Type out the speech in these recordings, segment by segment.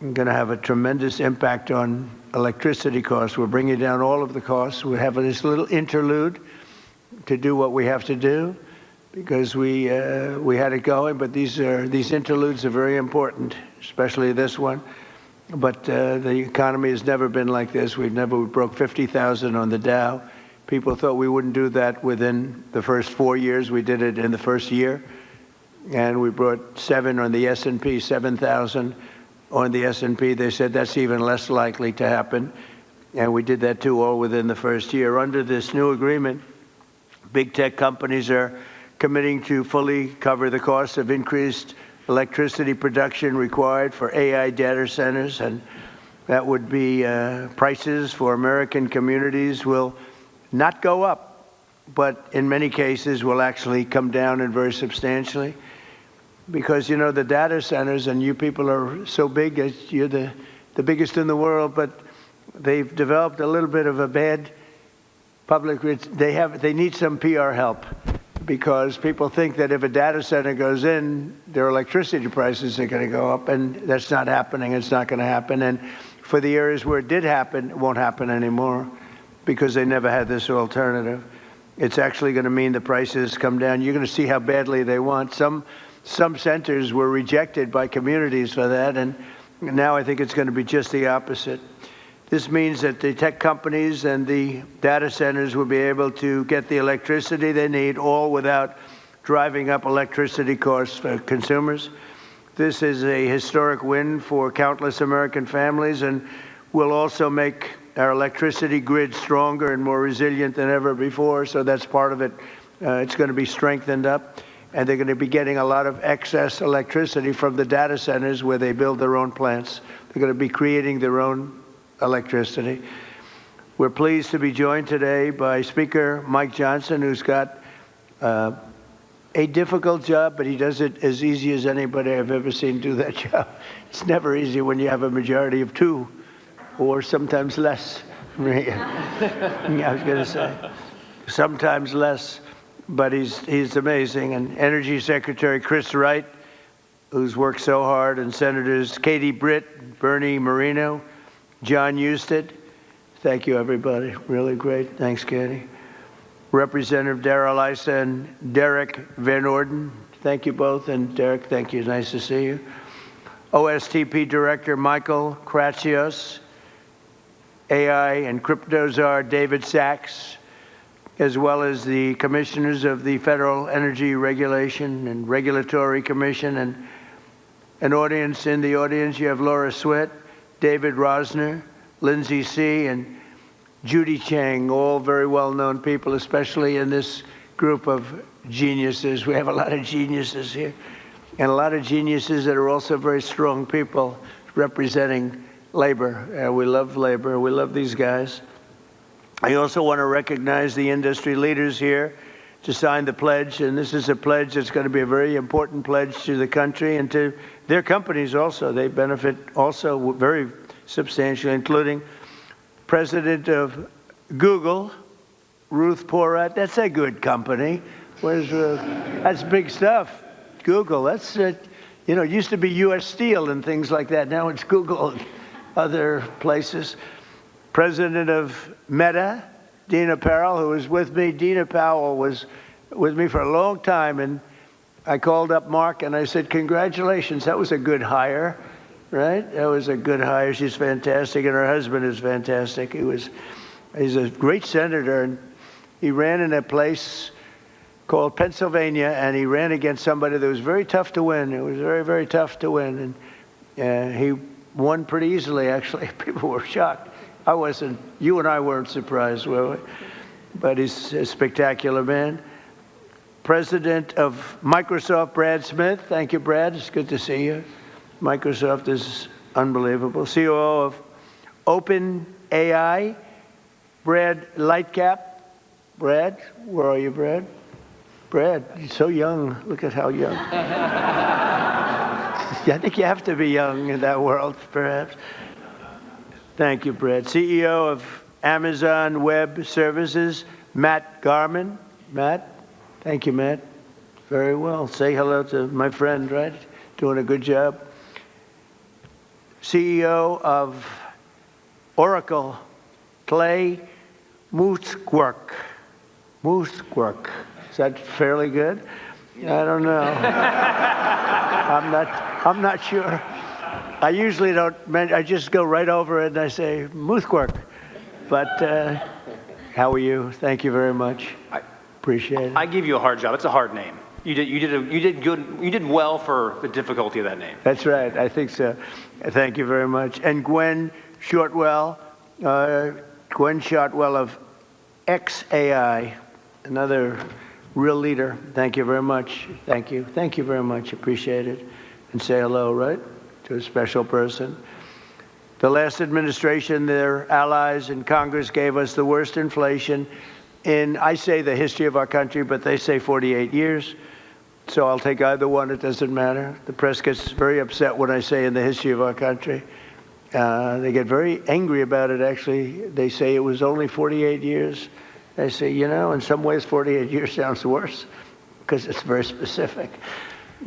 going to have a tremendous impact on electricity costs. We're bringing down all of the costs. We have this little interlude to do what we have to do because we had it going, but these interludes are very important, especially this one. But the economy has never been like this. We broke 50,000 on the Dow. People thought we wouldn't do that within the first 4 years. We did it in the first year. And we brought 7 on the S&P, 7,000 on the S&P. They said that's even less likely to happen. And we did that too, all within the first year. Under this new agreement, big tech companies are committing to fully cover the cost of increased electricity production required for AI data centers, and that would be prices for American communities will not go up, but in many cases will actually come down and very substantially. Because, you know, the data centers, and you people are so big, you're the biggest in the world, but they've developed a little bit of a bad public, they need some PR help, because people think that if a data center goes in, their electricity prices are going to go up, and that's not happening. It's not going to happen. And for the areas where it did happen, it won't happen anymore because they never had this alternative. It's actually going to mean the prices come down. You're going to see how badly they want. Some centers were rejected by communities for that, and now I think it's going to be just the opposite. This means that the tech companies and the data centers will be able to get the electricity they need, all without driving up electricity costs for consumers. This is a historic win for countless American families, and will also make our electricity grid stronger and more resilient than ever before. So that's part of it. It's going to be strengthened up, and they're going to be getting a lot of excess electricity from the data centers where they build their own plants. They're going to be creating their own electricity. We're pleased to be joined today by Speaker Mike Johnson, who's got a difficult job, but he does it as easy as anybody I've ever seen do that job. It's never easy when you have a majority of 2, or sometimes less. I was going to say, sometimes less, but he's amazing. And Energy Secretary Chris Wright, who's worked so hard, and Senators Katie Britt, Bernie Moreno, John Husted. Thank you, everybody. Really great. Thanks, Katie. Representative Darrell Issa and Derek Van Orden. Thank you both. And Derek, thank you. Nice to see you. OSTP Director Michael Kratsios, AI and crypto czar David Sachs, as well as the commissioners of the Federal Energy Regulation and Regulatory Commission, and an audience. In the audience, you have Laura Sweat, David Rosner, Lindsay C., and Judy Chang, all very well-known people, especially in this group of geniuses. We have a lot of geniuses here, and a lot of geniuses that are also very strong people representing labor. We love labor. We love these guys. I also want to recognize the industry leaders here to sign the pledge, and this is a pledge that's going to be a very important pledge to the country and to their companies also. They benefit also very substantially, including President of Google, Ruth Porat. That's a good company. That's big stuff. Google, that's, you know, it used to be U.S. Steel and things like that. Now it's Google and other places. President of Meta, Dina Powell, who was with me. Dina Powell was with me for a long time, and I called up Mark and I said, congratulations, that was a good hire, right? That was a good hire. She's fantastic, and her husband is fantastic. He's a great senator, and he ran in a place called Pennsylvania, and he ran against somebody that was very tough to win. It was very, very tough to win, and he won pretty easily, actually. People were shocked. I wasn't, you and I weren't surprised, were we? But he's a spectacular man. President of Microsoft, Brad Smith. Thank you, Brad. It's good to see you. Microsoft is unbelievable. COO of OpenAI, Brad Lightcap. Brad, where are you, Brad? Brad, you're so young. Look at how young. I think you have to be young in that world, perhaps. Thank you, Brad. CEO of Amazon Web Services, Matt Garman. Matt, thank you, Matt. Very well. Say hello to my friend, right? Doing a good job. CEO of Oracle, Clay Mooskwerk. Mooskwerk. Is that fairly good? I don't know. I'm not sure. I usually don't, I just go right over it and I say, Mooskwerk. But how are you? Thank you very much. Appreciate it. I give you a hard job. It's a hard name. You did good. You did well for the difficulty of that name. That's right. I think so. Thank you very much. And Gwen Shortwell, of XAI, another real leader. Thank you very much. Thank you. Thank you very much. Appreciate it. And say hello, right, to a special person. The last administration, their allies in Congress gave us the worst inflation in, I say, the history of our country, but they say 48 years. So I'll take either one. It doesn't matter. The press gets very upset when I say in the history of our country. They get very angry about it, actually. They say it was only 48 years. I say, you know, in some ways 48 years sounds worse because it's very specific.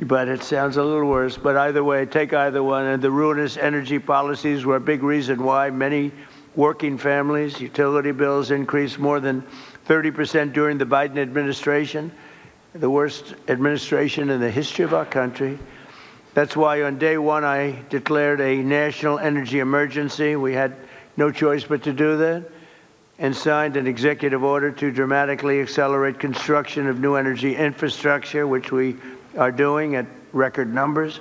But it sounds a little worse. But either way, take either one. And the ruinous energy policies were a big reason why many working families' utility bills increased more than 30% during the Biden administration, the worst administration in the history of our country. That's why on day one I declared a national energy emergency. We had no choice but to do that, and signed an executive order to dramatically accelerate construction of new energy infrastructure, which we are doing at record numbers.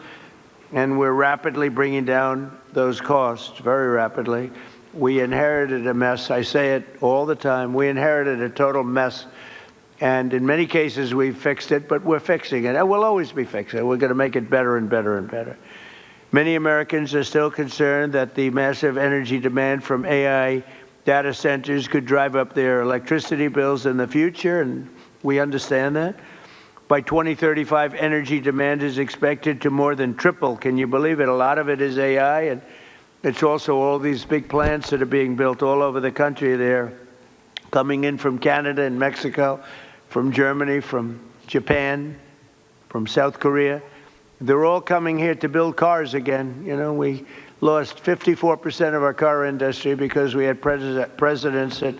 And we're rapidly bringing down those costs, very rapidly. We inherited a mess. I say it all the time. We inherited a total mess. And in many cases, we've fixed it, but we're fixing it. And we'll always be fixing it. We're going to make it better and better and better. Many Americans are still concerned that the massive energy demand from AI data centers could drive up their electricity bills in the future, and we understand that. By 2035, energy demand is expected to more than triple. Can you believe it? A lot of it is AI, and it's also all these big plants that are being built all over the country. They're coming in from Canada and Mexico, from Germany, from Japan, from South Korea. They're all coming here to build cars again. You know, we lost 54% of our car industry because we had presidents that,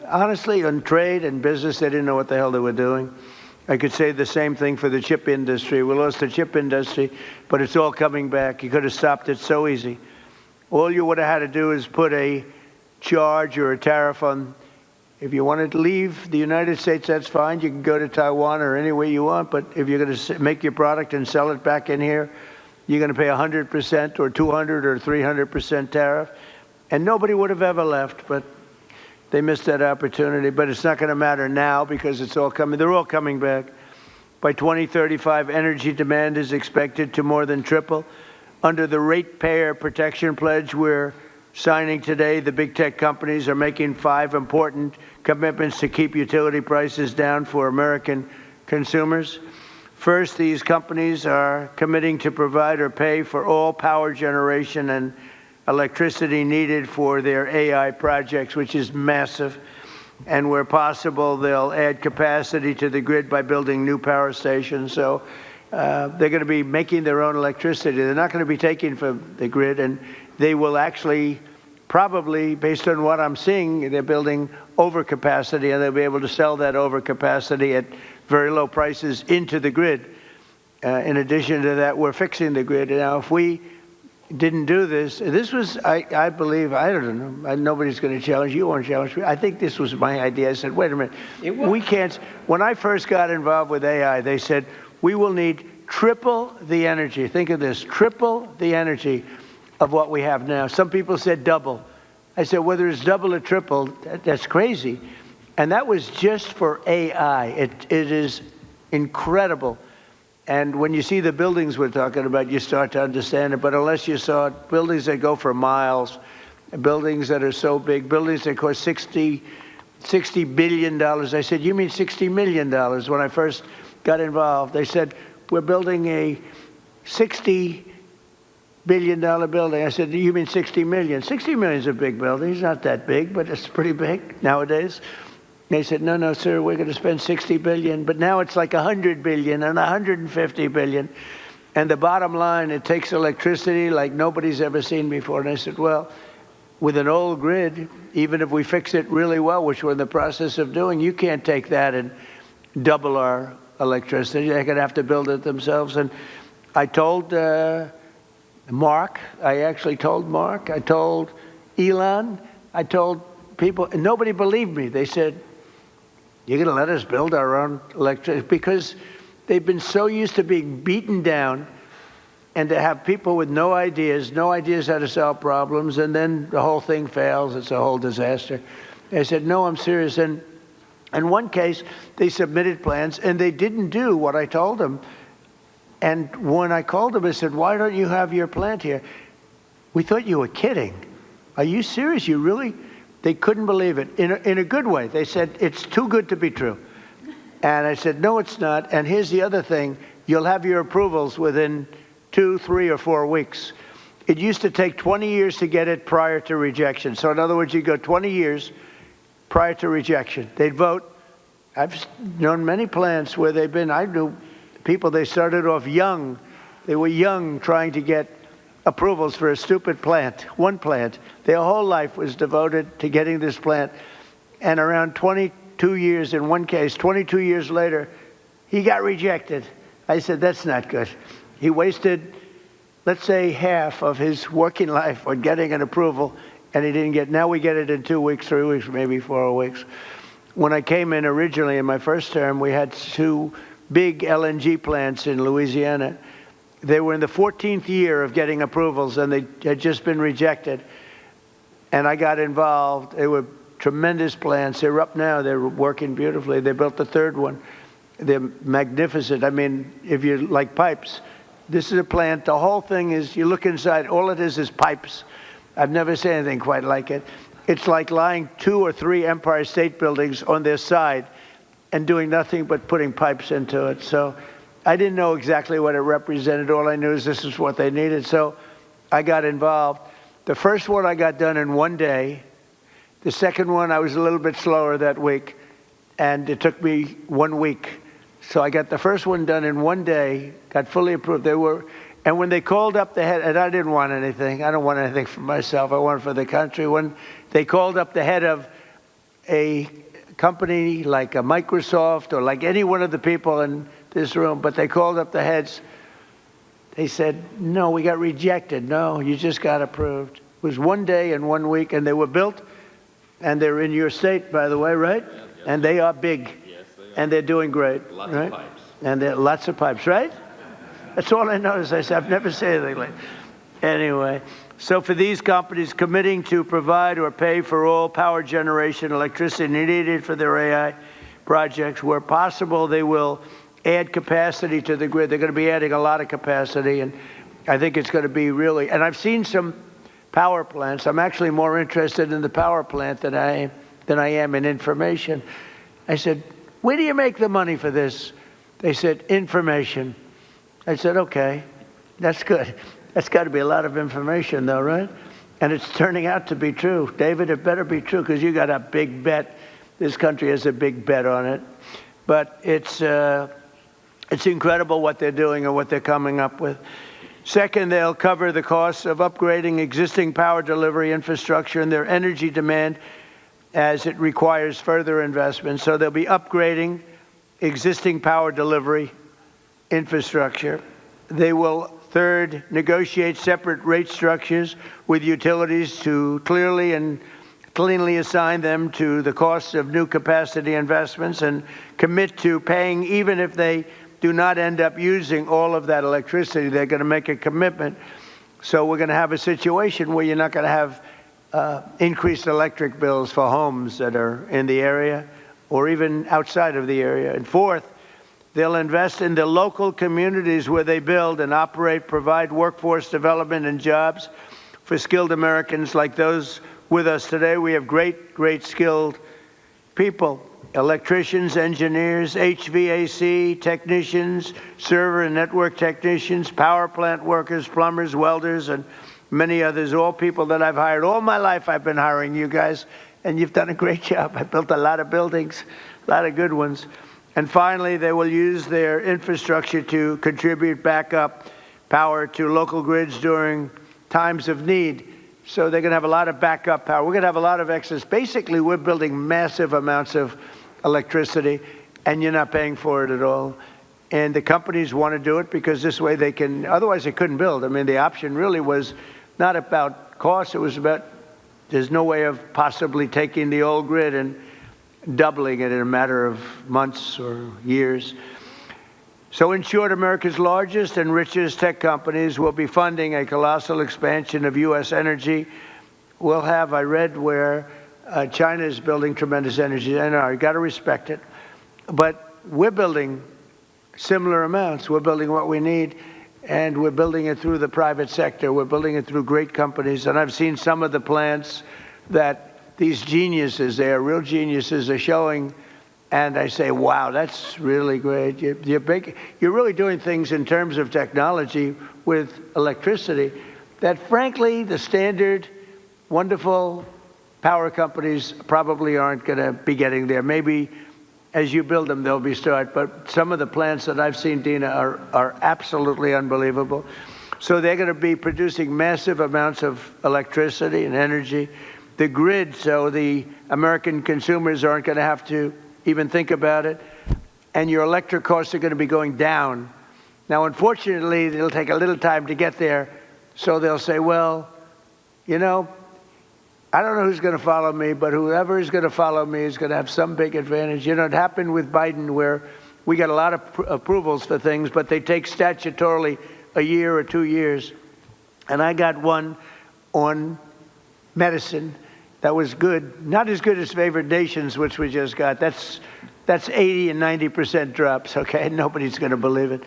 honestly, on trade and business, they didn't know what the hell they were doing. I could say the same thing for the chip industry. We lost the chip industry, but it's all coming back. You could have stopped it so easy. All you would have had to do is put a charge or a tariff on. If you wanted to leave the United States, that's fine. You can go to Taiwan or anywhere you want. But if you're going to make your product and sell it back in here, you're going to pay 100% or 200 or 300% tariff. And nobody would have ever left, but they missed that opportunity. But it's not going to matter now because it's all coming. They're all coming back. By 2035, energy demand is expected to more than triple. Under the Ratepayer Protection Pledge we're signing today, the big tech companies are making 5 important commitments to keep utility prices down for American consumers. First, these companies are committing to provide or pay for all power generation and electricity needed for their AI projects, which is massive. And where possible, they'll add capacity to the grid by building new power stations. So they're going to be making their own electricity. They're not going to be taking from the grid, and they will actually probably, based on what I'm seeing, they're building overcapacity, and they'll be able to sell that overcapacity at very low prices into the grid. In addition to that, we're fixing the grid. Now, if we didn't do this, this was, I believe, I don't know, nobody's going to challenge you, won't challenge me. I think this was my idea. I said, wait a minute, we can't, when I first got involved with AI, they said, we will need triple the energy. Think of this, triple the energy of what we have now. Some people said double. I said, whether it's double or triple, that's crazy. And that was just for AI. It is incredible. And when you see the buildings we're talking about, you start to understand it. But unless you saw it, buildings that go for miles, buildings that are so big, buildings that cost $60 billion. I said, you mean $60 million? When I first got involved, they said, we're building a $60 billion building. I said, you mean 60 million? 60 million is a big building. It's not that big, but it's pretty big nowadays. They said, no, no, sir, we're going to spend 60 billion. But now it's like 100 billion and 150 billion. And the bottom line, it takes electricity like nobody's ever seen before. And I said, well, with an old grid, even if we fix it really well, which we're in the process of doing, you can't take that and double our electricity. They're going to have to build it themselves. And I told Mark, I actually told Mark, I told Elon, I told people, and nobody believed me. They said, you're going to let us build our own electricity? Because they've been so used to being beaten down and to have people with no ideas how to solve problems, and then the whole thing fails. It's a whole disaster. I said, no, I'm serious. And in one case, they submitted plans, and they didn't do what I told them. And when I called them, I said, why don't you have your plant here? We thought you were kidding. Are you serious? You really? They couldn't believe it, in a good way. They said, it's too good to be true. And I said, no, it's not. And here's the other thing. You'll have your approvals within 2, 3, or 4 weeks. It used to take 20 years to get it prior to rejection. So in other words, you go 20 years prior to rejection. They'd vote. I've known many plants where they've been, I knew people, they started off young. They were young trying to get approvals for a stupid plant, one plant. Their whole life was devoted to getting this plant. And around 22 years, in one case, 22 years later, he got rejected. I said, that's not good. He wasted, let's say, half of his working life on getting an approval, and he didn't get. Now we get it in 2 weeks, 3 weeks, maybe 4 weeks. When I came in originally in my first term, we had 2 big LNG plants in Louisiana. They were in the 14th year of getting approvals, and they had just been rejected. And I got involved. They were tremendous plants. They're up now. They're working beautifully. They built the 3rd one. They're magnificent. I mean, if you like pipes, this is a plant. The whole thing is, you look inside, all it is pipes. I've never seen anything quite like it. It's like lying 2 or 3 Empire State Buildings on their side and doing nothing but putting pipes into it. So I didn't know exactly what it represented. All I knew is this is what they needed. So I got involved. The first one I got done in 1 day. The second one, I was a little bit slower that week, and it took me 1 week. So I got the first one done in 1 day, got fully approved. And when they called up the head, and I didn't want anything. I don't want anything for myself. I want it for the country. When they called up the head of a company like a Microsoft or like any one of the people in this room, but they called up the heads, they said, no, we got rejected. No, you just got approved. It was 1 day and 1 week, and they were built, and they're in your state, by the way, right? Yes, and they are big. Yes, they are. And they're doing great. Lots of pipes. And there are lots of pipes, right? That's all I noticed. I said, I've never seen anything like that. Anyway, so for these companies committing to provide or pay for all power generation electricity needed for their AI projects, where possible, they will add capacity to the grid. They're going to be adding a lot of capacity, and I think it's going to be really, and I've seen some power plants. I'm actually more interested in the power plant than I am in information. I said, where do you make the money for this? They said, information. I said, okay, that's good. That's got to be a lot of information, though, right? And it's turning out to be true. David, it better be true, because you got a big bet. This country has a big bet on it. But it's incredible what they're doing and what they're coming up with. Second, they'll cover the costs of upgrading existing power delivery infrastructure and their energy demand as it requires further investment. So they'll be upgrading existing power delivery infrastructure. They will, third, negotiate separate rate structures with utilities to cleanly assign them to the costs of new capacity investments and commit to paying even if they do not end up using all of that electricity. They're going to make a commitment. So we're going to have a situation where you're not going to have increased electric bills for homes that are in the area or even outside of the area. And fourth, they'll invest in the local communities where they build and operate, provide workforce development and jobs for skilled Americans like those with us today. We have great skilled people, electricians, engineers, HVAC technicians, server and network technicians, power plant workers, plumbers, welders, and many others, all people that I've hired. All my life I've been hiring you guys, and you've done a great job. I built a lot of buildings, a lot of good ones. And finally, they will use their infrastructure to contribute back up power to local grids during times of need. So they're going to have a lot of backup power. We're going to have a lot of excess. Basically, we're building massive amounts of electricity, and you're not paying for it at all. And the companies want to do it because this way they can, otherwise they couldn't build. I mean, the option really was not about cost. It was about there's no way of possibly taking the old grid and doubling it in a matter of months or years. So in short, America's largest and richest tech companies will be funding a colossal expansion of U.S. energy. We'll have, I read where China is building tremendous energy. I know, you got to respect it. But we're building similar amounts. We're building what we need, and we're building it through the private sector. We're building it through great companies. And I've seen some of the plants that these geniuses, they are real geniuses, are showing. And I say, wow, that's really great. You're really doing things in terms of technology with electricity that, frankly, the standard, wonderful power companies probably aren't going to be getting there. Maybe as you build them, they'll be start. But some of the plants that I've seen, Dina, are absolutely unbelievable. So they're going to be producing massive amounts of electricity and energy. The grid, so the American consumers aren't going to have to even think about it, and your electric costs are going to be going down. Now, unfortunately, it'll take a little time to get there, so they'll say, well, you know, I don't know who's going to follow me, but whoever is going to follow me is going to have some big advantage. You know, it happened with Biden where we got a lot of approvals for things, but they take statutorily a year or 2 years. And I got one on medicine that was good, not as good as favored nations, which we just got. That's 80 and 90% drops, okay? Nobody's going to believe it.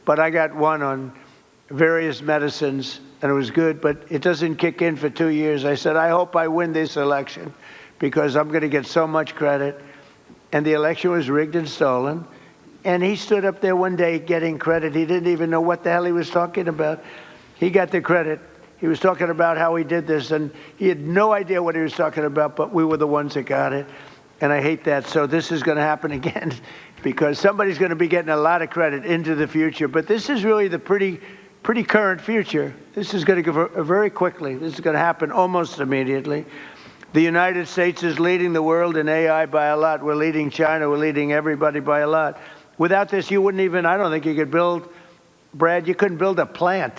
But I got one on various medicines, and it was good, but it doesn't kick in for 2 years. I said, I hope I win this election because I'm going to get so much credit. And the election was rigged and stolen. And he stood up there one day getting credit. He didn't even know what the hell he was talking about. He got the credit. He was talking about how he did this, and he had no idea what he was talking about, but we were the ones that got it. And I hate that. So this is going to happen again because somebody's going to be getting a lot of credit into the future. But this is really the pretty current future. This is going to go very quickly. This is going to happen almost immediately. The United States is leading the world in AI by a lot. We're leading China. We're leading everybody by a lot. Without this, you wouldn't even, I don't think you could build, Brad, you couldn't build a plant.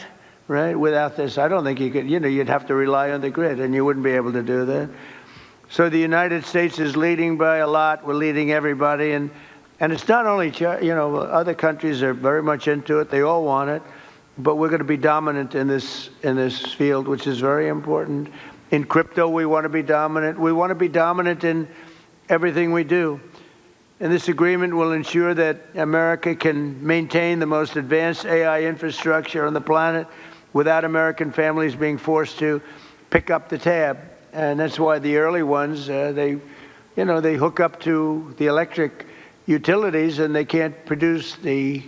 Right? Without this, I don't think you could, you'd have to rely on the grid, and you wouldn't be able to do that. So the United States is leading by a lot. We're leading everybody. And it's not only, other countries are very much into it. They all want it. But we're going to be dominant in this field, which is very important. In crypto, we want to be dominant. We want to be dominant in everything we do. And this agreement will ensure that America can maintain the most advanced AI infrastructure on the planet without American families being forced to pick up the tab. And that's why the early ones, they hook up to the electric utilities and they can't produce the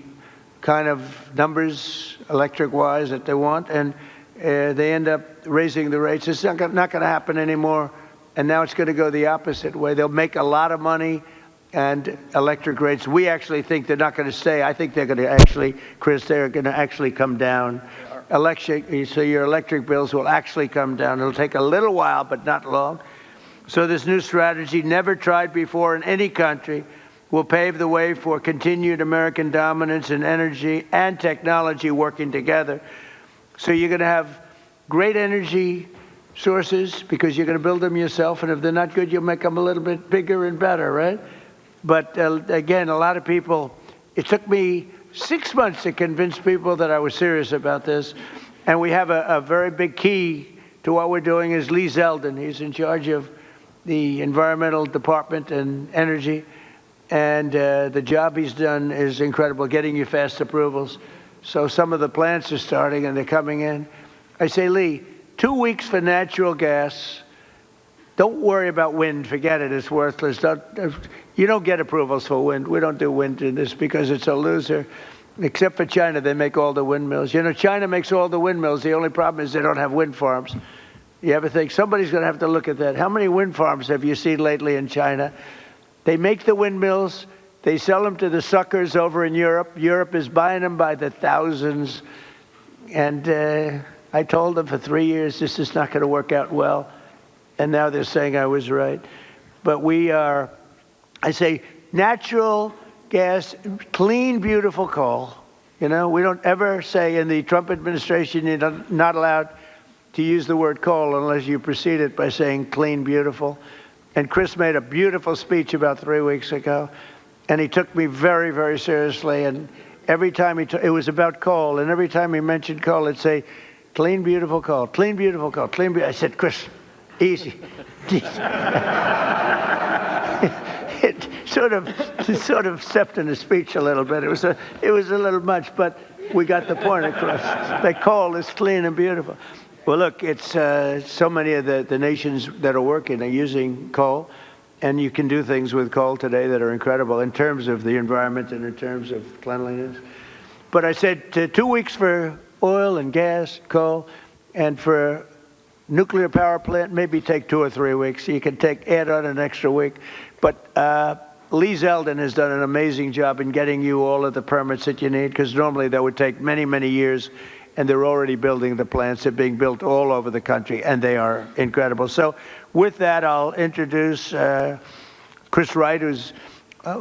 kind of numbers electric-wise that they want, and they end up raising the rates. It's not going to happen anymore, and now it's going to go the opposite way. They'll make a lot of money, and electric rates, we actually think they're not going to stay. I think they're going to actually, Chris, they're going to actually come down. So your electric bills will actually come down. It'll take a little while, but not long. So this new strategy, never tried before in any country, will pave the way for continued American dominance in energy and technology working together. So you're going to have great energy sources because you're going to build them yourself, and if they're not good, you'll make them a little bit bigger and better, right? But again, a lot of people, it took me 6 months to convince people that I was serious about this. And we have a very big key to what we're doing is Lee Zeldin. He's in charge of the environmental department and energy. And the job he's done is incredible, getting you fast approvals. So some of the plants are starting and they're coming in. I say, Lee, 2 weeks for natural gas. Don't worry about wind. Forget it. It's worthless. You don't get approvals for wind. We don't do wind in this because it's a loser. Except for China, they make all the windmills. China makes all the windmills. The only problem is they don't have wind farms. You ever think somebody's going to have to look at that? How many wind farms have you seen lately in China? They make the windmills. They sell them to the suckers over in Europe. Europe is buying them by the thousands. And I told them for 3 years, this is not going to work out well. And now they're saying I was right. But we are, I say, natural gas, clean, beautiful coal. You know, we don't ever say in the Trump administration you're not allowed to use the word coal unless you precede it by saying clean, beautiful. And Chris made a beautiful speech about 3 weeks ago, and he took me very, very seriously. And every time it was about coal, and every time he mentioned coal, it'd say, clean, beautiful coal, clean, beautiful coal, clean, beautiful. I said, Chris, easy. It sort of stepped in the speech a little bit. It was a little much, but we got the point across. That coal is clean and beautiful. Well, look, it's so many of the nations that are working are using coal, and you can do things with coal today that are incredible in terms of the environment and in terms of cleanliness. But I said 2 weeks for oil and gas, coal, and for nuclear power plant, maybe take 2 or 3 weeks. You can add on an extra week. But Lee Zeldin has done an amazing job in getting you all of the permits that you need, because normally that would take many, many years, and they're already building the plants. They're being built all over the country, and they are incredible. So with that, I'll introduce Chris Wright, who's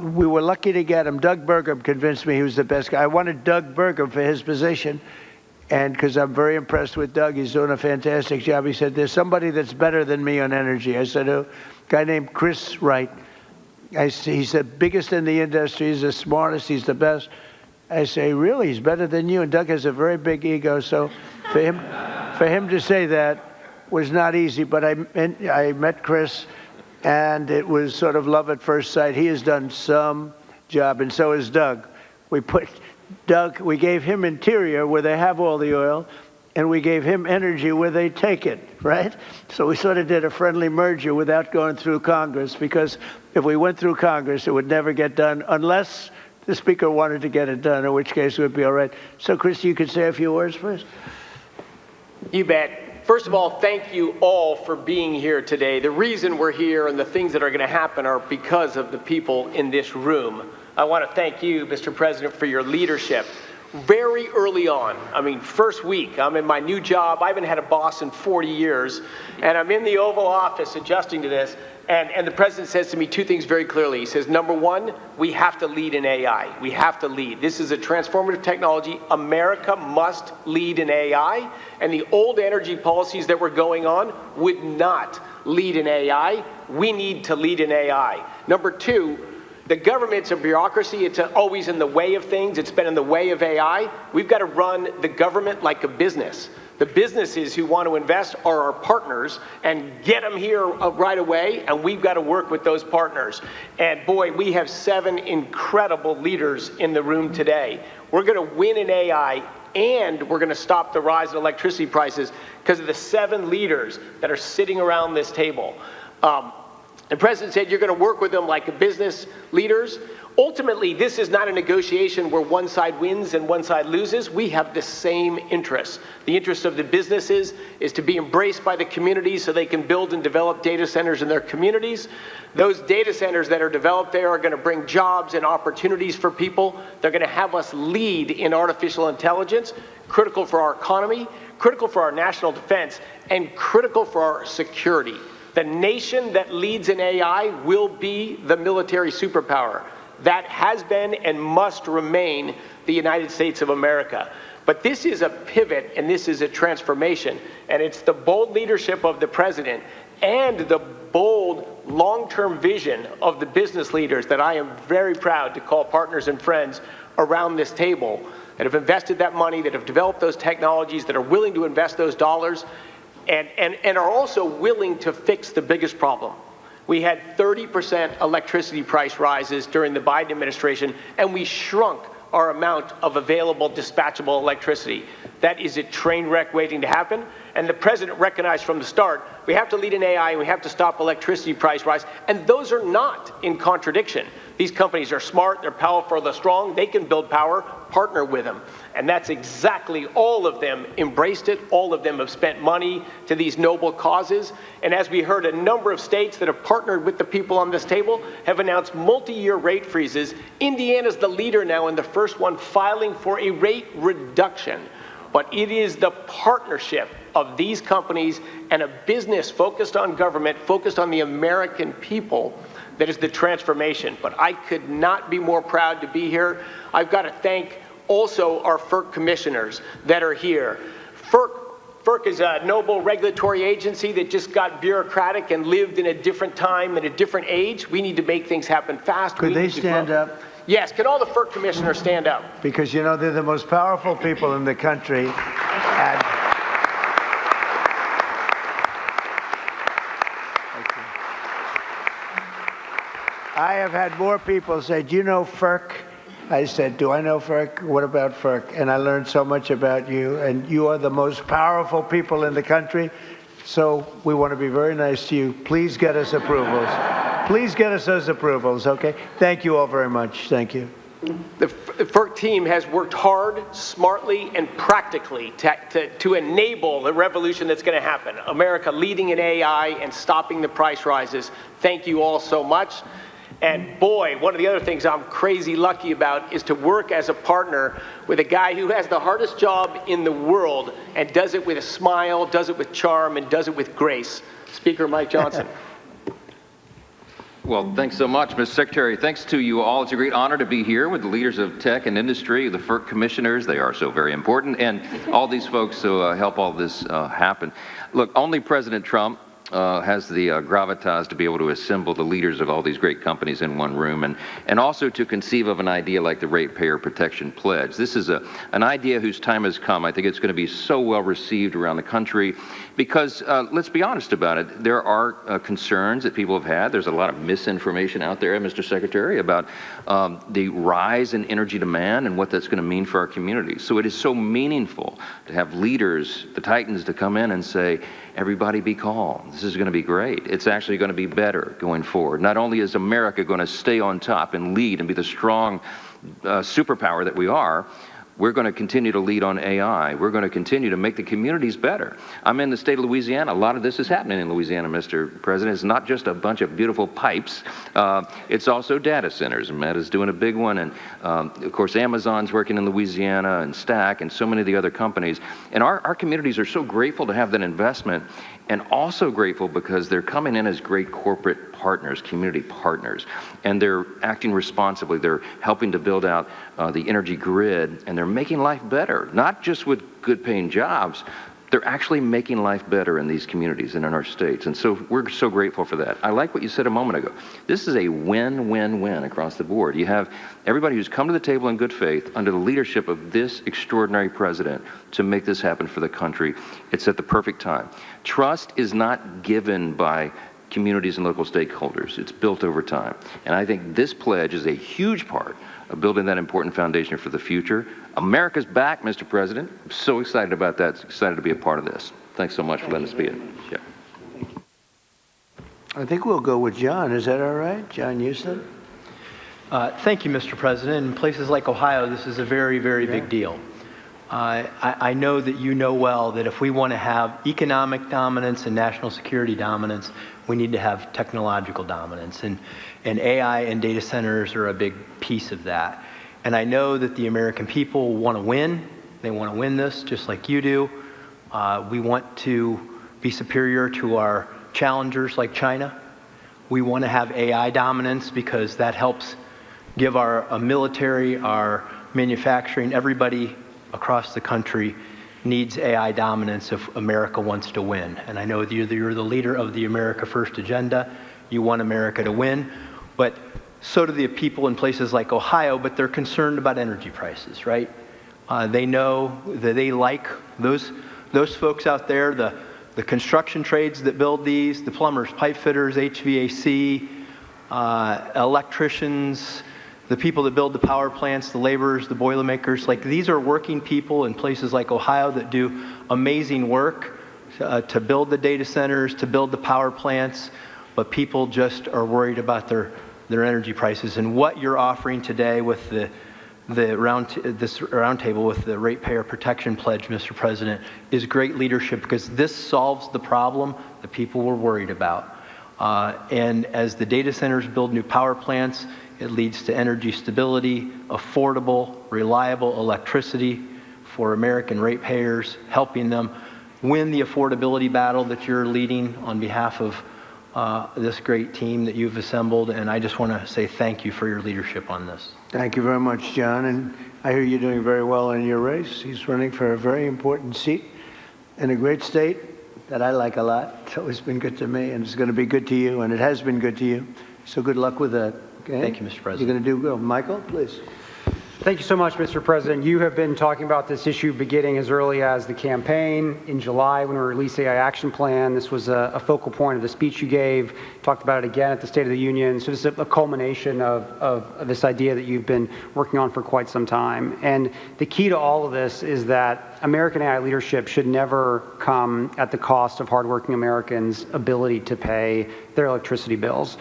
we were lucky to get him. Doug Burgum convinced me he was the best guy. I wanted Doug Burgum for his position, and because I'm very impressed with Doug, he's doing a fantastic job. He said, there's somebody that's better than me on energy. I said, a guy named Chris Wright. He's the biggest in the industry. He's the smartest. He's the best. I say, really? He's better than you? And Doug has a very big ego, so for him to say that was not easy. But I met Chris, and it was sort of love at first sight. He has done some job, and so has Doug. We gave him interior where they have all the oil, and we gave him energy where they take it, right? So we sort of did a friendly merger without going through Congress, because if we went through Congress, it would never get done unless the Speaker wanted to get it done, in which case it would be all right. So, Chris, you could say a few words first. You bet. First of all, thank you all for being here today. The reason we're here and the things that are going to happen are because of the people in this room. I want to thank you, Mr. President, for your leadership. Very early on, I mean, first week, I'm in my new job. I haven't had a boss in 40 years, and I'm in the Oval Office adjusting to this, and the President says to me 2 things very clearly. He says, number one, we have to lead in AI. We have to lead. This is a transformative technology. America must lead in AI, and the old energy policies that were going on would not lead in AI. We need to lead in AI. Number two, the government's a bureaucracy. It's always in the way of things. It's been in the way of AI. We've got to run the government like a business. The businesses who want to invest are our partners, and get them here right away, and we've got to work with those partners. And boy, we have 7 incredible leaders in the room today. We're going to win in AI, and we're going to stop the rise in electricity prices because of the 7 leaders that are sitting around this table. The President said you're going to work with them like business leaders. Ultimately, this is not a negotiation where one side wins and one side loses. We have the same interests. The interest of the businesses is to be embraced by the communities so they can build and develop data centers in their communities. Those data centers that are developed there are going to bring jobs and opportunities for people. They're going to have us lead in artificial intelligence, critical for our economy, critical for our national defense, and critical for our security. The nation that leads in AI will be the military superpower. That has been and must remain the United States of America. But this is a pivot, and this is a transformation. And it's the bold leadership of the President and the bold long-term vision of the business leaders that I am very proud to call partners and friends around this table that have invested that money, that have developed those technologies, that are willing to invest those dollars, and are also willing to fix the biggest problem. We had 30% electricity price rises during the Biden administration, and we shrunk our amount of available dispatchable electricity. That is a train wreck waiting to happen, and the President recognized from the start we have to lead in AI and we have to stop electricity price rise, and those are not in contradiction. These companies are smart, they're powerful, they're strong, they can build power, partner with them. And that's exactly, all of them embraced it, all of them have spent money to these noble causes. And as we heard, a number of states that have partnered with the people on this table have announced multi-year rate freezes. Indiana's the leader now, and the first one filing for a rate reduction. but it is the partnership of these companies and a business focused on government, focused on the American people, that is the transformation. But I could not be more proud to be here. I've got to thank also our FERC commissioners that are here. FERC is a noble regulatory agency that just got bureaucratic and lived in a different time and a different age. We need to make things happen fast. Could they stand up? Yes, can all the FERC commissioners stand up? Because, you know, they're the most powerful people in the country. And I have had more people say, do you know FERC? I said, do I know FERC? What about FERC? And I learned so much about you, and you are the most powerful people in the country. So we want to be very nice to you. Please get us approvals. Please get us those approvals, okay? Thank you all very much. Thank you. The FERC team has worked hard, smartly, and practically to enable the revolution that's going to happen. America leading in AI and stopping the price rises. Thank you all so much. And boy, one of the other things I'm crazy lucky about is to work as a partner with a guy who has the hardest job in the world and does it with a smile, does it with charm, and does it with grace. Speaker Mike Johnson. Well, thanks so much, Mr. Secretary. Thanks to you all. It's a great honor to be here with the leaders of tech and industry, the FERC commissioners. They are so very important, and all these folks who help all this happen. Look, only President Trump has the gravitas to be able to assemble the leaders of all these great companies in one room, and also to conceive of an idea like the Ratepayer Protection Pledge. This is an idea whose time has come. I think it's going to be so well received around the country because, let's be honest about it, there are concerns that people have had. There's a lot of misinformation out there, Mr. Secretary, about the rise in energy demand and what that's going to mean for our communities. So it is so meaningful to have leaders, the titans, to come in and say, everybody be calm. This is going to be great. It's actually going to be better going forward. Not only is America going to stay on top and lead and be the strong superpower that we are, we're going to continue to lead on AI. We're going to continue to make the communities better. I'm in the state of Louisiana. A lot of this is happening in Louisiana, Mr. President. It's not just a bunch of beautiful pipes. It's also data centers. Meta's doing a big one. And, of course, Amazon's working in Louisiana, and Stack, and so many of the other companies. And our communities are so grateful to have that investment, and also grateful because they're coming in as great corporate partners, community partners, and they're acting responsibly. They're helping to build out the energy grid, and they're making life better, not just with good paying jobs. They're actually making life better in these communities and in our states, and so we're so grateful for that. I like what you said a moment ago. This is a win-win-win across the board. You have everybody who's come to the table in good faith under the leadership of this extraordinary president to make this happen for the country. It's at the perfect time. Trust is not given by communities and local stakeholders. It's built over time. And I think this pledge is a huge part of building that important foundation for the future. America's back, Mr. President. I'm so excited about that. Excited to be a part of this. Thanks so much for letting us be in. Yeah. I think we'll go with John. Is that all right? John Houston? Thank you, Mr. President. In places like Ohio, this is a very, very big deal. I know that you know well that if we want to have economic dominance and national security dominance, we need to have technological dominance. And AI and data centers are a big piece of that. And I know that the American people want to win. They want to win this just like you do. We want to be superior to our challengers like China. We want to have AI dominance because that helps give our military, our manufacturing, everybody across the country needs AI dominance if America wants to win. And I know that you're the leader of the America First agenda. You want America to win, but so do the people in places like Ohio, but they're concerned about energy prices, right? They know that they like those folks out there, the construction trades that build these, the plumbers, pipe fitters, HVAC, electricians, the people that build the power plants, the laborers, the boilermakers. Like, these are working people in places like Ohio that do amazing work to build the data centers, to build the power plants, but people just are worried about their energy prices. And what you're offering today with this roundtable with the Ratepayer Protection Pledge, Mr. President, is great leadership because this solves the problem that people were worried about. And as the data centers build new power plants, it leads to energy stability, affordable, reliable electricity for American ratepayers, helping them win the affordability battle that you're leading on behalf of this great team that you've assembled. And I just want to say thank you for your leadership on this. Thank you very much, John. And I hear you're doing very well in your race. He's running for a very important seat in a great state that I like a lot. It's always been good to me, and it's going to be good to you, and it has been good to you. So good luck with that. Okay? Thank you, Mr. President. You're going to do good. Michael, please. Thank you so much, Mr. President. You have been talking about this issue beginning as early as the campaign. In July, when we released the AI Action Plan, this was a focal point of the speech you gave. Talked about it again at the State of the Union. So this is a culmination of this idea that you've been working on for quite some time. And the key to all of this is that American AI leadership should never come at the cost of hardworking Americans' ability to pay their electricity bills.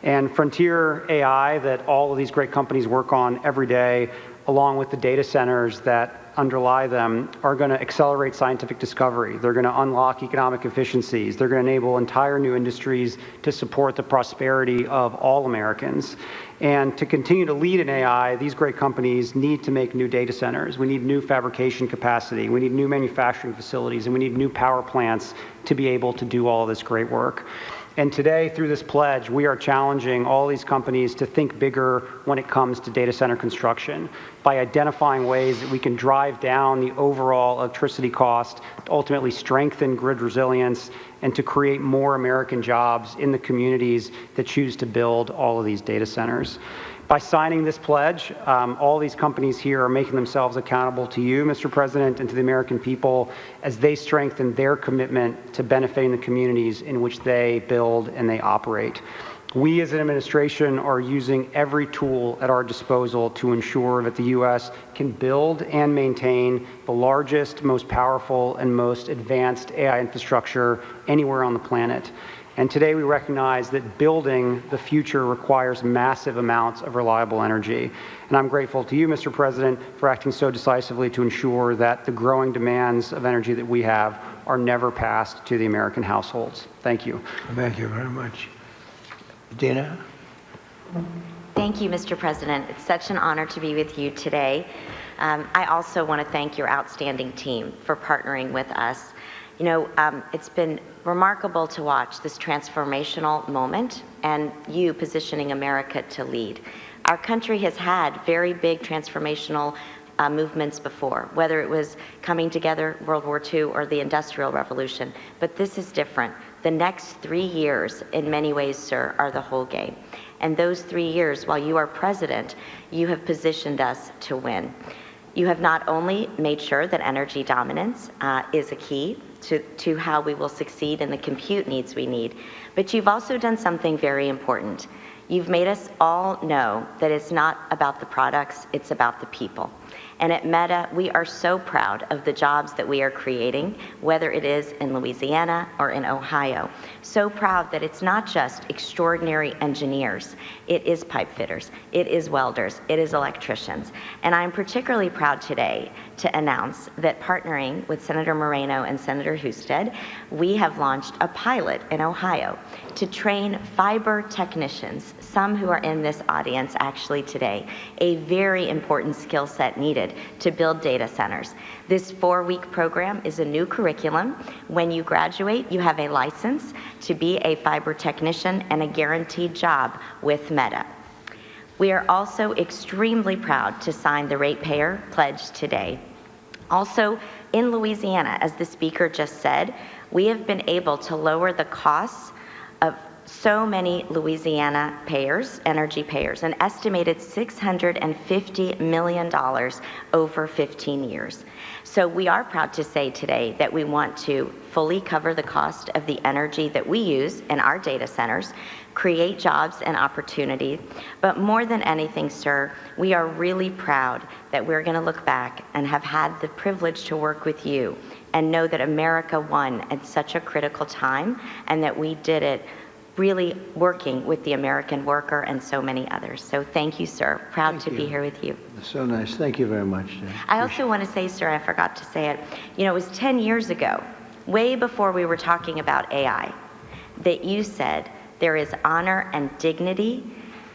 And frontier AI that all of these great companies work on every day, along with the data centers that underlie them, are going to accelerate scientific discovery. They're going to unlock economic efficiencies. They're going to enable entire new industries to support the prosperity of all Americans. And to continue to lead in AI, these great companies need to make new data centers. We need new fabrication capacity. We need new manufacturing facilities, and we need new power plants to be able to do all of this great work. And today, through this pledge, we are challenging all these companies to think bigger when it comes to data center construction by identifying ways that we can drive down the overall electricity cost, to ultimately strengthen grid resilience, and to create more American jobs in the communities that choose to build all of these data centers. By signing this pledge, all these companies here are making themselves accountable to you, Mr. President, and to the American people as they strengthen their commitment to benefiting the communities in which they build and they operate. We as an administration are using every tool at our disposal to ensure that the U.S. can build and maintain the largest, most powerful, and most advanced AI infrastructure anywhere on the planet. And today we recognize that building the future requires massive amounts of reliable energy. And I'm grateful to you, Mr. President, for acting so decisively to ensure that the growing demands of energy that we have are never passed to the American households. Thank you. Thank you very much. Dina? Thank you, Mr. President. It's such an honor to be with you today. I also want to thank your outstanding team for partnering with us. You know, it's been remarkable to watch this transformational moment and you positioning America to lead. Our country has had very big transformational movements before, whether it was coming together, World War II, or the Industrial Revolution. But this is different. The next 3 years, in many ways, sir, are the whole game. And those 3 years, while you are president, you have positioned us to win. You have not only made sure that energy dominance is a key to how we will succeed in the compute needs we need, but you've also done something very important. You've made us all know that it's not about the products, it's about the people. And at Meta, we are so proud of the jobs that we are creating, whether it is in Louisiana or in Ohio. So proud that it's not just extraordinary engineers, it is pipe fitters, it is welders, it is electricians. And I'm particularly proud today to announce that partnering with Senator Moreno and Senator Husted, we have launched a pilot in Ohio to train fiber technicians, some who are in this audience actually today, a very important skill set needed to build data centers. This 4-week program is a new curriculum. When you graduate, you have a license to be a fiber technician and a guaranteed job with Meta. We are also extremely proud to sign the Ratepayer Pledge today. Also, in Louisiana, as the speaker just said, we have been able to lower the costs of so many Louisiana payers, energy payers, an estimated $650 million over 15 years. So we are proud to say today that we want to fully cover the cost of the energy that we use in our data centers, create jobs and opportunity, but more than anything, sir, we are really proud that we're going to look back and have had the privilege to work with you and know that America won at such a critical time and that we did it really working with the American worker and so many others. So thank you, sir. Proud to be here with you. So nice. Thank you very much. I also want to say, sir, I forgot to say it, you know, it was 10 years ago, way before we were talking about AI, that you said there is honor and dignity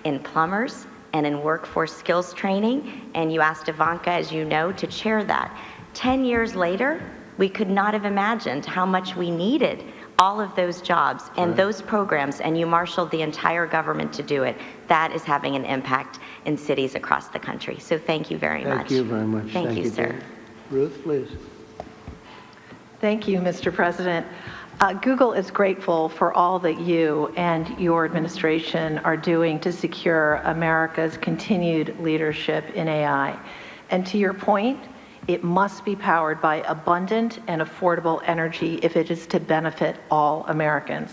in plumbers and in workforce skills training, and you asked Ivanka, as you know, to chair that. 10 years later, we could not have imagined how much we needed all of those jobs and those programs, and you marshaled the entire government to do it. That is having an impact in cities across the country. So thank you very much. Thank you very much. Thank you, sir. Dan. Ruth, please. Thank you, Mr. President. Google is grateful for all that you and your administration are doing to secure America's continued leadership in AI. And to your point, it must be powered by abundant and affordable energy if it is to benefit all Americans.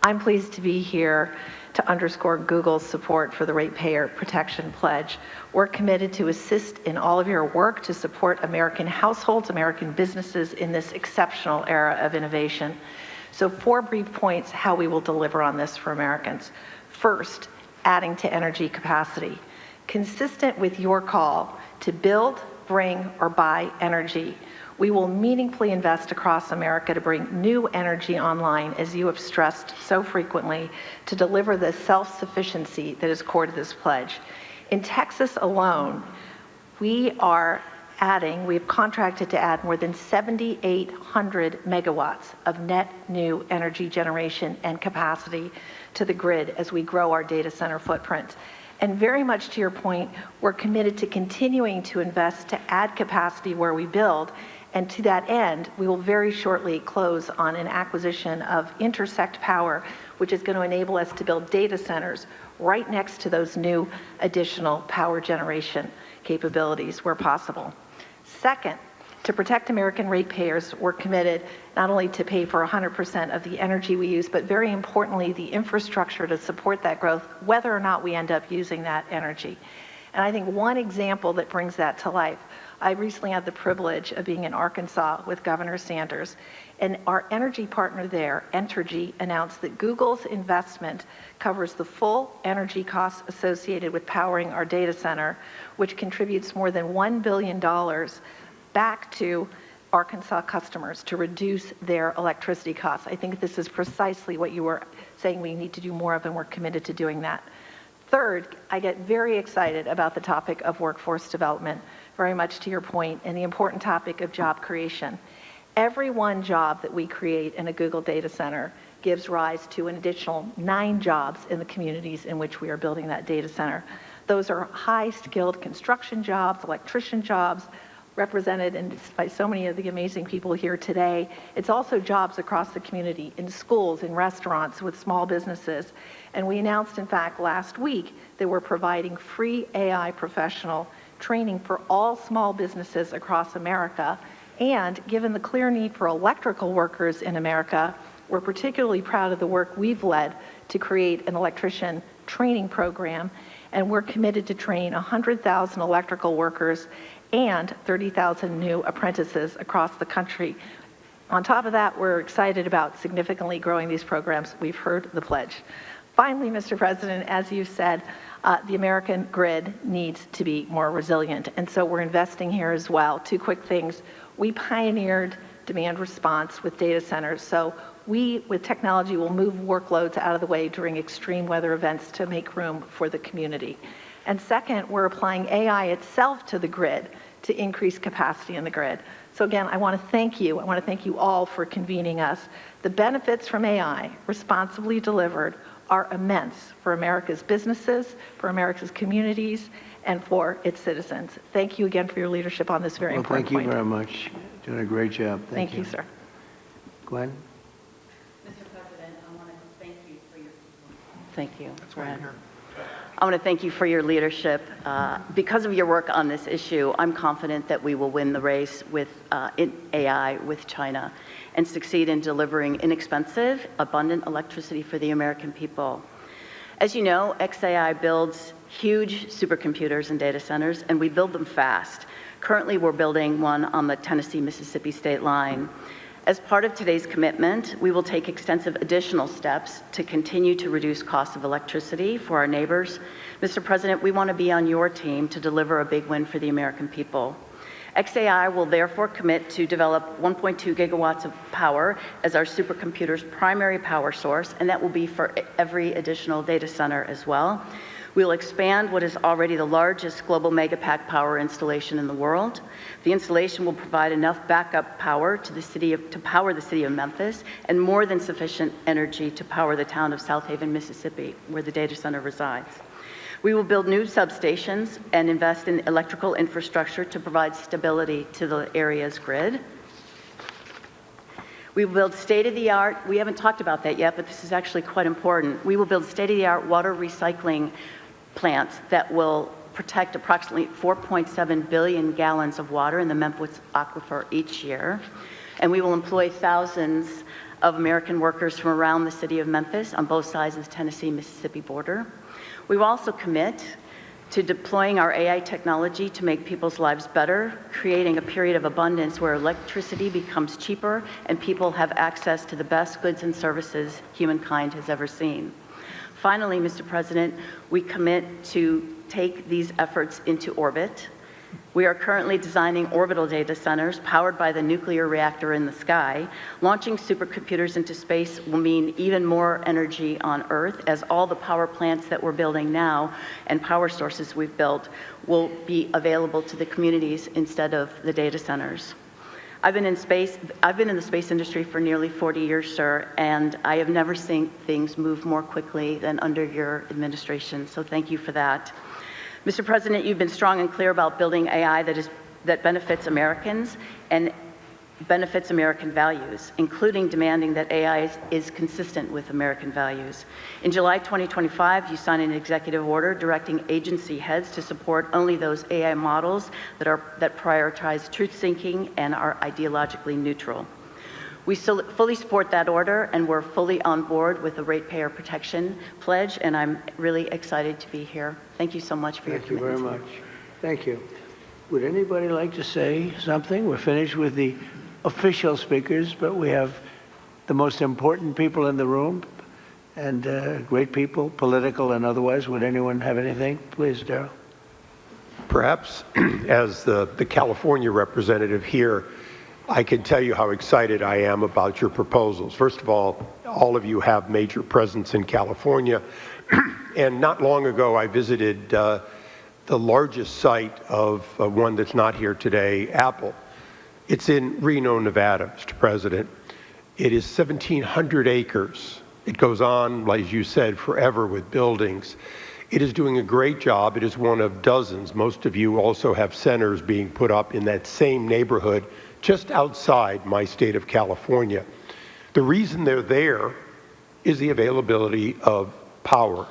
I'm pleased to be here to underscore Google's support for the Ratepayer Protection Pledge. We're committed to assist in all of your work to support American households, American businesses in this exceptional era of innovation. So 4 brief points how we will deliver on this for Americans. First, adding to energy capacity. Consistent with your call to build, bring, or buy energy, we will meaningfully invest across America to bring new energy online, as you have stressed so frequently, to deliver the self-sufficiency that is core to this pledge. In Texas alone, we've contracted to add more than 7,800 megawatts of net new energy generation and capacity to the grid as we grow our data center footprint. And very much to your point, we're committed to continuing to invest to add capacity where we build. And to that end, we will very shortly close on an acquisition of Intersect Power, which is going to enable us to build data centers right next to those new additional power generation capabilities where possible. Second, to protect American ratepayers, we're committed not only to pay for 100% of the energy we use, but very importantly, the infrastructure to support that growth, whether or not we end up using that energy. And I think one example that brings that to life, I recently had the privilege of being in Arkansas with Governor Sanders, and our energy partner there, Entergy, announced that Google's investment covers the full energy costs associated with powering our data center, which contributes more than $1 billion back to Arkansas customers to reduce their electricity costs. I think this is precisely what you were saying we need to do more of, and we're committed to doing that. Third, I get very excited about the topic of workforce development, very much to your point, and the important topic of job creation. Every one job that we create in a Google data center gives rise to an additional 9 jobs in the communities in which we are building that data center. Those are high-skilled construction jobs, electrician jobs, represented by so many of the amazing people here today. It's also jobs across the community, in schools, in restaurants, with small businesses. And we announced, in fact, last week that we're providing free AI professional training for all small businesses across America. And given the clear need for electrical workers in America, we're particularly proud of the work we've led to create an electrician training program. And we're committed to train 100,000 electrical workers and 30,000 new apprentices across the country. On top of that, we're excited about significantly growing these programs. We've heard the pledge. Finally, Mr. President, as you said, the American grid needs to be more resilient, and so we're investing here as well. 2 quick things. We pioneered demand response with data centers, so we, with technology, will move workloads out of the way during extreme weather events to make room for the community. And second, we're applying AI itself to the grid to increase capacity in the grid. So again, I want to thank you. I want to thank you all for convening us. The benefits from AI, responsibly delivered, are immense for America's businesses, for America's communities, and for its citizens. Thank you again for your leadership on this very important point. Thank you very much. Doing a great job. Thank you, sir. Gwen? Mr. President, I want to thank you for your... Thank you. That's why I'm here. I want to thank you for your leadership. Because of your work on this issue, I'm confident that we will win the race with in AI with China and succeed in delivering inexpensive, abundant electricity for the American people. As you know, XAI builds huge supercomputers and data centers, and we build them fast. Currently, we're building one on the Tennessee-Mississippi state line. As part of today's commitment, we will take extensive additional steps to continue to reduce costs of electricity for our neighbors. Mr. President, we want to be on your team to deliver a big win for the American people. XAI will therefore commit to develop 1.2 gigawatts of power as our supercomputer's primary power source, and that will be for every additional data center as well. We'll expand what is already the largest global megapack power installation in the world. The installation will provide enough backup power to power the city of Memphis, and more than sufficient energy to power the town of South Haven, Mississippi, where the data center resides. We will build new substations and invest in electrical infrastructure to provide stability to the area's grid. We will build state-of-the-art, we haven't talked about that yet, but this is actually quite important. We will build state-of-the-art water recycling plants that will protect approximately 4.7 billion gallons of water in the Memphis aquifer each year. And we will employ thousands of American workers from around the city of Memphis on both sides of the Tennessee-Mississippi border. We will also commit to deploying our AI technology to make people's lives better, creating a period of abundance where electricity becomes cheaper and people have access to the best goods and services humankind has ever seen. Finally, Mr. President, we commit to take these efforts into orbit. We are currently designing orbital data centers powered by the nuclear reactor in the sky. Launching supercomputers into space will mean even more energy on Earth, as all the power plants that we're building now and power sources we've built will be available to the communities instead of the data centers. I've been in the space industry for nearly 40 years, sir, and I have never seen things move more quickly than under your administration, so thank you for that. Mr. President, you've been strong and clear about building AI that benefits Americans and benefits American values, including demanding that AI is consistent with American values. In July 2025, you signed an executive order directing agency heads to support only those AI models that prioritize truth-seeking and are ideologically neutral. We fully support that order, and we're fully on board with the Ratepayer Protection Pledge, and I'm really excited to be here. Thank you so much for your commitment. Thank you very much. Thank you. Would anybody like to say something? We're finished with the official speakers, but we have the most important people in the room, and great people, political and otherwise. Would anyone have anything? Please, Darrell. Perhaps as the California representative here, I can tell you how excited I am about your proposals. First of all of you have major presence in California. And not long ago, I visited the largest site of one that's not here today, Apple. It's in Reno, Nevada, Mr. President. It is 1,700 acres. It goes on, as you said, forever with buildings. It is doing a great job. It is one of dozens. Most of you also have centers being put up in that same neighborhood just outside my state of California. The reason they're there is the availability of power.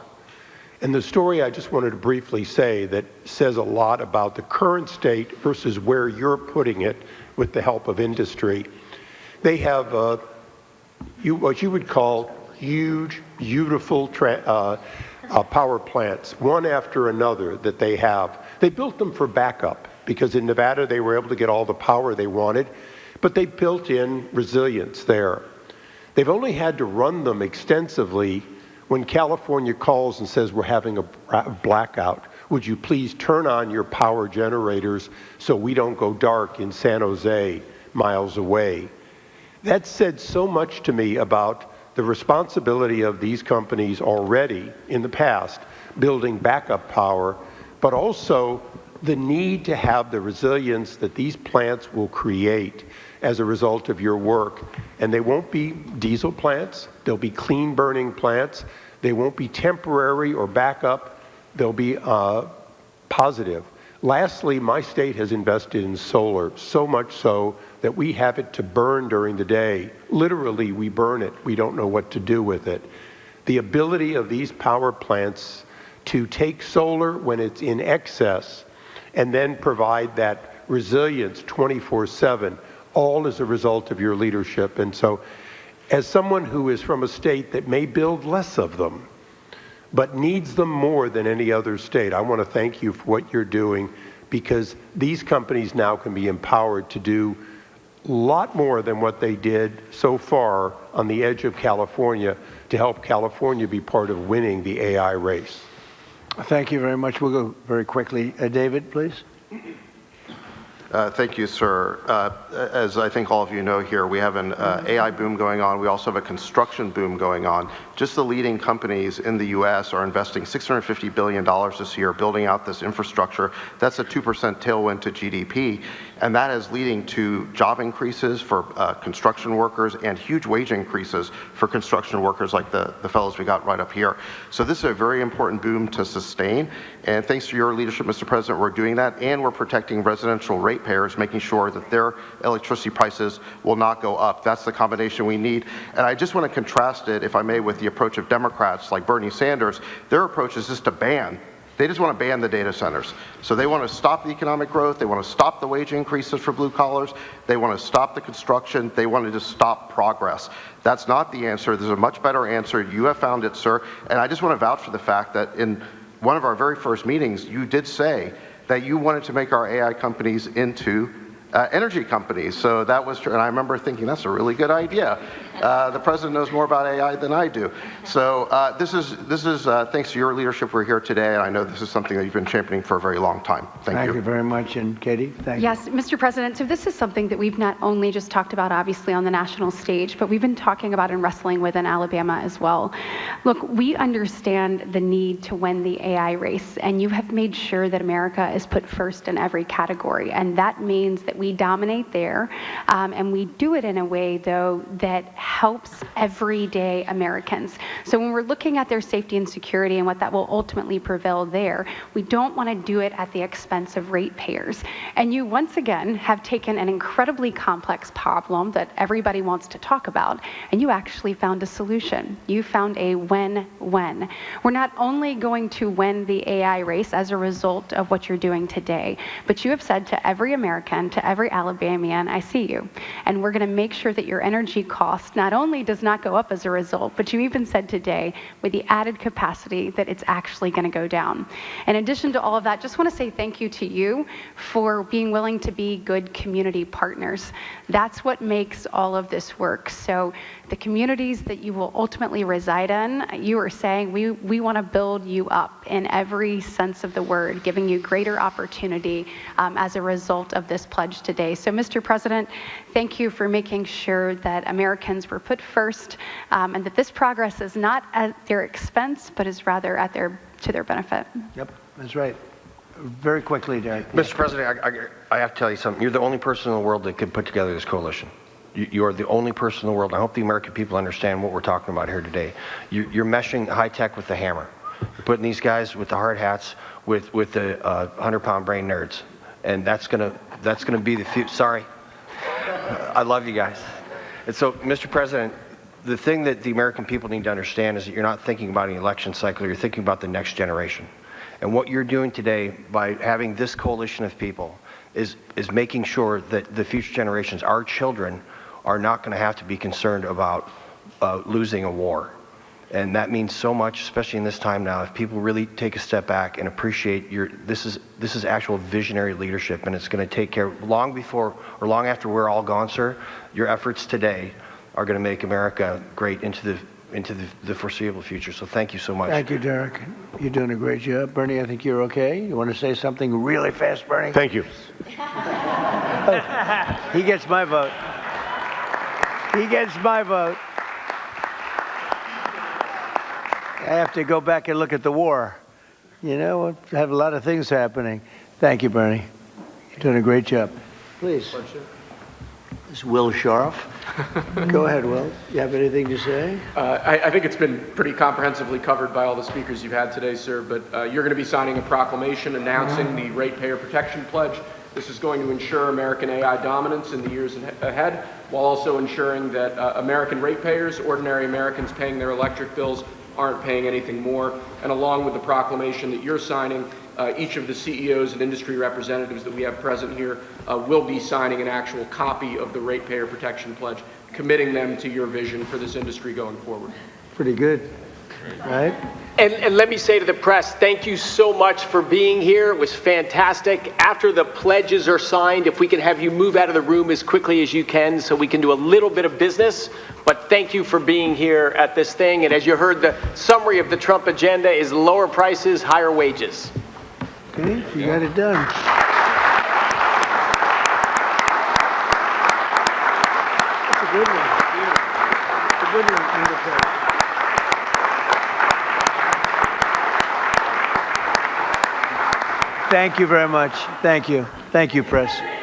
And the story I just wanted to briefly say that says a lot about the current state versus where you're putting it with the help of industry. They have what you would call huge, beautiful power plants, one after another that they have. They built them for backup because in Nevada they were able to get all the power they wanted, but they built in resilience there. They've only had to run them extensively when California calls and says we're having a blackout. Would you please turn on your power generators so we don't go dark in San Jose, miles away? That said so much to me about the responsibility of these companies already in the past building backup power, but also the need to have the resilience that these plants will create as a result of your work. And they won't be diesel plants, they'll be clean burning plants, they won't be temporary or backup, they'll be positive. Lastly, my state has invested in solar, so much so that we have it to burn during the day. Literally, we burn it. We don't know what to do with it. The ability of these power plants to take solar when it's in excess and then provide that resilience 24/7, all as a result of your leadership. And so, as someone who is from a state that may build less of them, but needs them more than any other state, I want to thank you for what you're doing, because these companies now can be empowered to do a lot more than what they did so far on the edge of California to help California be part of winning the AI race. Thank you very much. We'll go very quickly. David, please. Thank you, sir. As I think all of you know here, we have an AI boom going on. We also have a construction boom going on. Just the leading companies in the U.S. are investing $650 billion this year building out this infrastructure. That's a 2% tailwind to GDP, and that is leading to job increases for construction workers and huge wage increases for construction workers like the fellows we got right up here. So this is a very important boom to sustain, and thanks to your leadership, Mr. President, we're doing that, and we're protecting residential ratepayers, making sure that their electricity prices will not go up. That's the combination we need. And I just want to contrast it, if I may, with the approach of Democrats like Bernie Sanders. Their approach is just to ban. They just want to ban the data centers. So they want to stop the economic growth. They want to stop the wage increases for blue collars. They want to stop the construction. They want to just stop progress. That's not the answer. There's a much better answer. You have found it, sir. And I just want to vouch for the fact that in one of our very first meetings, you did say that you wanted to make our AI companies into energy companies. So that was true. And I remember thinking, that's a really good idea. The president knows more about AI than I do. So this is thanks to your leadership, we're here today. And I know this is something that you've been championing for a very long time. Thank you. Thank you very much. And Katie, thank you. Yes, Mr. President, so this is something that we've not only just talked about, obviously, on the national stage, but we've been talking about and wrestling with in Alabama as well. Look, we understand the need to win the AI race, and you have made sure that America is put first in every category. And that means that we dominate there, and we do it in a way, though, that helps everyday Americans. So when we're looking at their safety and security and what that will ultimately prevail there, we don't want to do it at the expense of ratepayers. And you, once again, have taken an incredibly complex problem that everybody wants to talk about, and you actually found a solution. You found a win-win. We're not only going to win the AI race as a result of what you're doing today, but you have said to every American, to every Alabamian, I see you. And we're going to make sure that your energy cost not only does not go up as a result, but you even said today with the added capacity that it's actually going to go down. In addition to all of that, just want to say thank you to you for being willing to be good community partners. That's what makes all of this work. So the communities that you will ultimately reside in, you are saying we want to build you up in every sense of the word, giving you greater opportunity as a result of this pledge today. So, Mr. President, thank you for making sure that Americans were put first, and that this progress is not at their expense, but is rather at to their benefit. Yep, that's right. Very quickly, Derek. Mr. President, I have to tell you something. You're the only person in the world that could put together this coalition. You are the only person in the world. I hope the American people understand what we're talking about here today. You're meshing high tech with the hammer. You're putting these guys with the hard hats with the 100-pound brain nerds, and that's gonna be the future. Sorry, I love you guys. And so, Mr. President, the thing that the American people need to understand is that you're not thinking about an election cycle. You're thinking about the next generation. And what you're doing today by having this coalition of people is making sure that the future generations, our children, are not going to have to be concerned about losing a war. And that means so much, especially in this time now. If people really take a step back and appreciate this is actual visionary leadership, and it's going to take care long before or long after we're all gone, sir. Your efforts today are going to make America great into the foreseeable future. So thank you so much. Thank you, Derek. You're doing a great job. Bernie, I think you're okay. You want to say something really fast, Bernie? Thank you. He gets my vote. He gets my vote. I have to go back and look at the war. You know, I have a lot of things happening. Thank you, Bernie. You're doing a great job. Please. This is Will Scharf. Go ahead, Will. You have anything to say? I think it's been pretty comprehensively covered by all the speakers you've had today, sir, but you're going to be signing a proclamation announcing the Ratepayer Protection Pledge. This is going to ensure American AI dominance in the years ahead, while also ensuring that American ratepayers, ordinary Americans paying their electric bills, aren't paying anything more. And along with the proclamation that you're signing, each of the CEOs and industry representatives that we have present here will be signing an actual copy of the Ratepayer Protection Pledge, committing them to your vision for this industry going forward. Pretty good, right? And let me say to the press, thank you so much for being here. It was fantastic. After the pledges are signed, if we can have you move out of the room as quickly as you can so we can do a little bit of business. But thank you for being here at this thing. And as you heard, the summary of the Trump agenda is lower prices, higher wages. Okay, you got it done. Thank you very much. Thank you. Thank you, press.